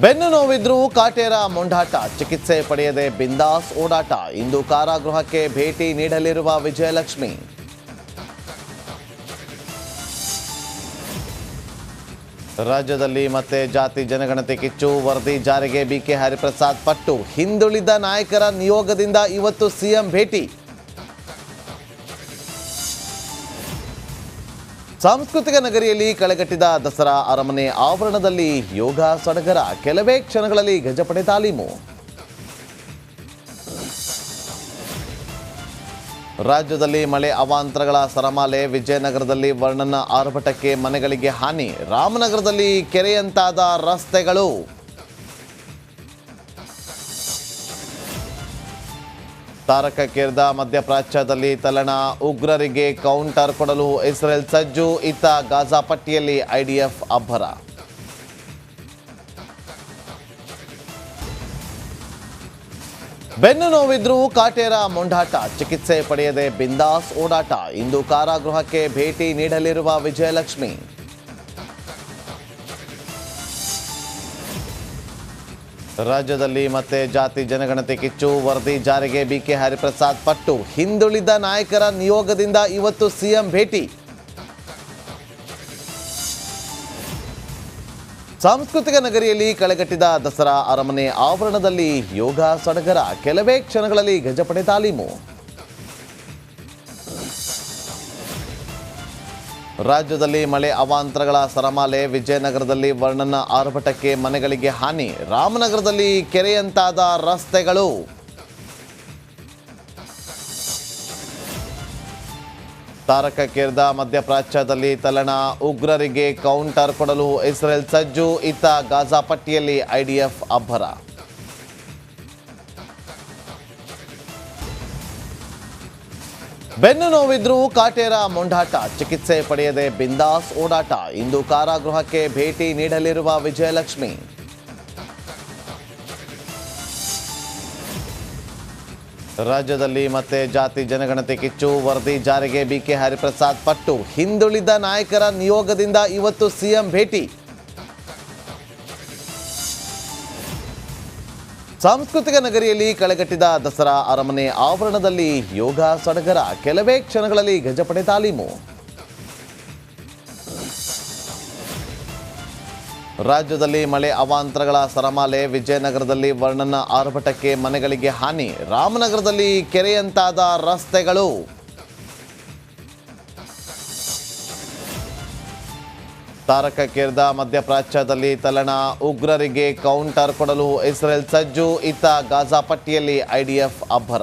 ಬೆನ್ನು ನೋವಿದ್ರೂ ಕಾಟೇರ ಮೊಂಡಾಟ, ಚಿಕಿತ್ಸೆ ಪಡೆಯದೆ ಬಿಂದಾಸ್ ಓಡಾಟ. ಇಂದು ಕಾರಾಗೃಹಕ್ಕೆ ಭೇಟಿ ನೀಡಲಿರುವ ವಿಜಯಲಕ್ಷ್ಮಿ. ರಾಜ್ಯದಲ್ಲಿ ಮತ್ತೆ ಜಾತಿ ಜನಗಣತಿ ಕಿಚ್ಚು, ವರದಿ ಜಾರಿಗೆ ಬಿಕೆ ಹರಿಪ್ರಸಾದ್ ಪಟ್ಟು. ಹಿಂದುಳಿದ ನಾಯಕರ ನಿಯೋಗದಿಂದ ಇವತ್ತು ಸಿಎಂ ಭೇಟಿ. ಸಾಂಸ್ಕೃತಿಕ ನಗರಿಯಲ್ಲಿ ಕಳೆಗಟ್ಟಿದ ದಸರಾ ಅರಮನೆ ಆವರಣದಲ್ಲಿ ಯೋಗ ಸಡಗರ, ಕೆಲವೇ ಕ್ಷಣಗಳಲ್ಲಿ ಗಜಪಡೆ ತಾಲೀಮು. ರಾಜ್ಯದಲ್ಲಿ ಮಳೆ ಅವಾಂತರಗಳ ಸರಮಾಲೆ, ವಿಜಯನಗರದಲ್ಲಿ ವರ್ಣನ ಆರ್ಭಟಕ್ಕೆ ಮನೆಗಳಿಗೆ ಹಾನಿ, ರಾಮನಗರದಲ್ಲಿ ಕೆರೆಯಂತಾದ ರಸ್ತೆಗಳು. ತಾರಕಕ್ಕೇರಿದ ಮಧ್ಯಪ್ರಾಚ್ಯದಲ್ಲಿ ತಲ್ಲಣ, ಉಗ್ರರಿಗೆ ಕೌಂಟರ್ ಕೊಡಲು ಇಸ್ರೇಲ್ ಸಜ್ಜು. ಇತ್ತ ಗಾಜಾ ಪಟ್ಟಿಯಲ್ಲಿ ಐಡಿಎಫ್ ಅಬ್ಬರ. ಬೆನ್ನು ನೋವಿದ್ರೂ ಕಾಟೇರ ಮೊಂಡಾಟ, ಚಿಕಿತ್ಸೆ ಪಡೆಯದೆ ಬಿಂದಾಸ್ ಓಡಾಟ. ಇಂದು ಕಾರಾಗೃಹಕ್ಕೆ ಭೇಟಿ ನೀಡಲಿರುವ ವಿಜಯಲಕ್ಷ್ಮಿ. ರಾಜ್ಯದಲ್ಲಿ ಮತ್ತೆ ಜಾತಿ ಜನಗಣತಿ ಕಿಚ್ಚು, ವರದಿ ಜಾರಿಗೆ ಬಿಕೆ ಹರಿಪ್ರಸಾದ್ ಪಟ್ಟು. ಹಿಂದುಳಿದ ನಾಯಕರ ನಿಯೋಗದಿಂದ ಇವತ್ತು ಸಿಎಂ ಭೇಟಿ. ಸಾಂಸ್ಕೃತಿಕ ನಗರಿಯಲ್ಲಿ ಕಳೆಗಟ್ಟಿದ ದಸರಾ ಅರಮನೆ ಆವರಣದಲ್ಲಿ ಯೋಗ ಸಡಗರ, ಕೆಲವೇ ಕ್ಷಣಗಳಲ್ಲಿ ಗಜಪಡೆ ತಾಲೀಮು. ರಾಜ್ಯದಲ್ಲಿ ಮಳೆ ಅವಾಂತರಗಳ ಸರಮಾಲೆ, ವಿಜಯನಗರದಲ್ಲಿ ವರ್ಣನ ಆರ್ಭಟಕ್ಕೆ ಮನೆಗಳಿಗೆ ಹಾನಿ, ರಾಮನಗರದಲ್ಲಿ ಕೆರೆಯಂತಾದ ರಸ್ತೆಗಳು. ತಾರಕಕ್ಕೇರಿದ ಮಧ್ಯಪ್ರಾಚ್ಯದಲ್ಲಿ ತಲ್ಲಣ, ಉಗ್ರರಿಗೆ ಕೌಂಟರ್ ಕೊಡಲು ಇಸ್ರೇಲ್ ಸಜ್ಜು. ಇತ್ತ ಗಾಜಾ ಪಟ್ಟಿಯಲ್ಲಿ ಐಡಿಎಫ್ ಅಬ್ಬರ. ಬೆನ್ನು ನೋವಿದ್ರೂ ಕಾಟೇರ ಮೊಂಡಾಟ, ಚಿಕಿತ್ಸೆ ಪಡೆಯದೆ ಬಿಂದಾಸ್ ಓಡಾಟ. ಇಂದು ಕಾರಾಗೃಹಕ್ಕೆ ಭೇಟಿ ನೀಡಲಿರುವ ವಿಜಯಲಕ್ಷ್ಮಿ. ರಾಜ್ಯದಲ್ಲಿ ಮತ್ತೆ ಜಾತಿ ಜನಗಣತಿ ಕಿಚ್ಚು, ವರದಿ ಜಾರಿಗೆ ಬಿಕೆ ಹರಿಪ್ರಸಾದ್ ಪಟ್ಟು. ಹಿಂದುಳಿದ ನಾಯಕರ ನಿಯೋಗದಿಂದ ಇವತ್ತು ಸಿಎಂ ಭೇಟಿ. ಸಾಂಸ್ಕೃತಿಕ ನಗರಿಯಲ್ಲಿ ಕಳೆಗಟ್ಟಿದ ದಸರಾ ಅರಮನೆ ಆವರಣದಲ್ಲಿ ಯೋಗ ಸಡಗರ, ಕೆಲವೇ ಕ್ಷಣಗಳಲ್ಲಿ ಗಜಪಡೆ ತಾಲೀಮು. ರಾಜ್ಯದಲ್ಲಿ ಮಳೆ ಅವಾಂತರಗಳ ಸರಮಾಲೆ, ವಿಜಯನಗರದಲ್ಲಿ ವರ್ಣನ ಆರ್ಭಟಕ್ಕೆ ಮನೆಗಳಿಗೆ ಹಾನಿ, ರಾಮನಗರದಲ್ಲಿ ಕೆರೆಯಂತಾದ ರಸ್ತೆಗಳು. ತಾರಕಕ್ಕೇರಿದ ಮಧ್ಯಪ್ರಾಚ್ಯದಲ್ಲಿ ತಲ್ಲಣ, ಉಗ್ರರಿಗೆ ಕೌಂಟರ್ ಕೊಡಲು ಇಸ್ರೇಲ್ ಸಜ್ಜು. ಇತ್ತ ಗಾಜಾ ಪಟ್ಟಿಯಲ್ಲಿ ಐಡಿಎಫ್ ಅಬ್ಬರ.